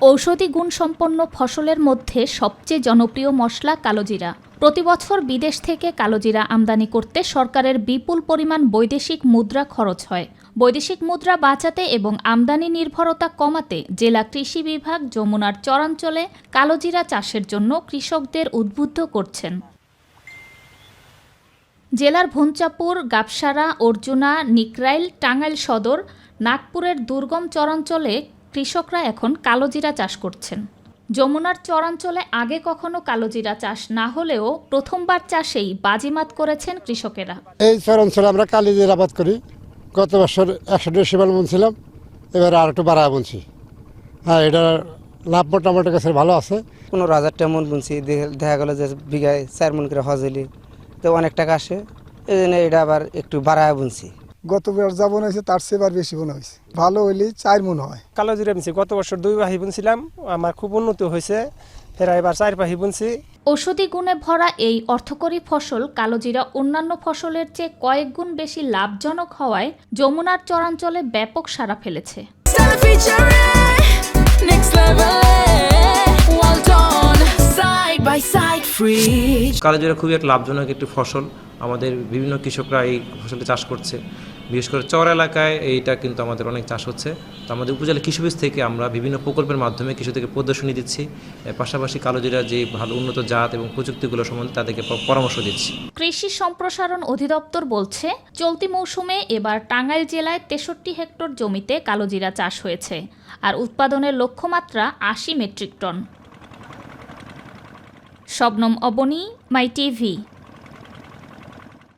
ঔষধি গুণসম্পন্ন ফসলের মধ্যে সবচেয়ে জনপ্রিয় মশলা কালোজিরা। প্রতিবছর বিদেশ থেকে কালোজিরা আমদানি করতে সরকারের বিপুল পরিমাণ বৈদেশিক মুদ্রা খরচ হয়। বৈদেশিক মুদ্রা বাঁচাতে এবং আমদানি নির্ভরতা কমাতে জেলা কৃষি বিভাগ যমুনার চরাঞ্চলে কালোজিরা চাষের জন্য কৃষকদের উদ্বুদ্ধ করছেন। জেলার ভুঞ্চাপুর, গাবসারা, অর্জুনা, নিকরাইল, টাঙ্গাইল সদর, নাগপুরের দুর্গম চরাঞ্চলে কৃষকরা এখন কালোজিরা চাষ করছেন। যমুনার চরাঞ্চলে আগে কখনো কালোজিরা চাষ না হলেও প্রথমবার চাষেই বাজিমাত করেছেন কৃষকেরা। এই চরাঞ্চলে আমরা কালোজিরা আবাদ করি। গত বছর 150 মণ বুনছিলাম, এবার আর একটু বাড়া বুনছি। হ্যাঁ, এটা লাভ মোটামুটি গাছের ভালো আছে। 15,000 মণ বুনছি, দেখা গেল যে বিঘায় 4 মণ করে হজলি, তো অনেক টাকা আসে। এই জন্য এটা আবার একটু বাড়ায় বুনছি। গতবার যা বোনা হয়েছে তার চেয়ে বেশি বোনা হয়েছে। ভালো হইলে 4 মণ হয়। কালোজিরা বুনছি, গত বছর 2 পাহি বুনছিলাম, আমার খুব উন্নতি হয়েছে। ফের এবার 4 পাহি বুনছি। ঔষধি গুণে ভরা এই অর্থকরী ফসল কালোজিরা অন্যান্য ফসলের চেয়ে কয়েক গুণ বেশি লাভজনক হওয়ায় যমুনার চরাঞ্চলে ব্যাপক সাড়া ফেলেছে। কালোজিরা খুবই একটা লাভজনক একটি ফসল। আমাদের বিভিন্ন কৃষকরা এই ফসলটি চাষ করছে, বিশেষ করে চর এলাকায় এইটা কিন্তু আমাদের অনেক চাষ হচ্ছে। তো আমাদের উপজেলা কৃষি অফিস থেকে আমরা বিভিন্ন প্রকল্পের মাধ্যমে কৃষকদেরকে প্রদর্শনী দিচ্ছি, পাশাপাশি কালোজিরা যে ভালো উন্নত জাত এবং প্রযুক্তিগুলো সম্বন্ধে তাদেরকে পরামর্শ দিচ্ছি। কৃষি সম্প্রসারণ অধিদপ্তর বলছে, চলতি মৌসুমে এবার টাঙ্গাইল জেলায় 63 হেক্টর জমিতে কালোজিরা চাষ হয়েছে, আর উৎপাদনের লক্ষ্যমাত্রা 80 মেট্রিক টন। শবনম অবনী, মাই টিভি।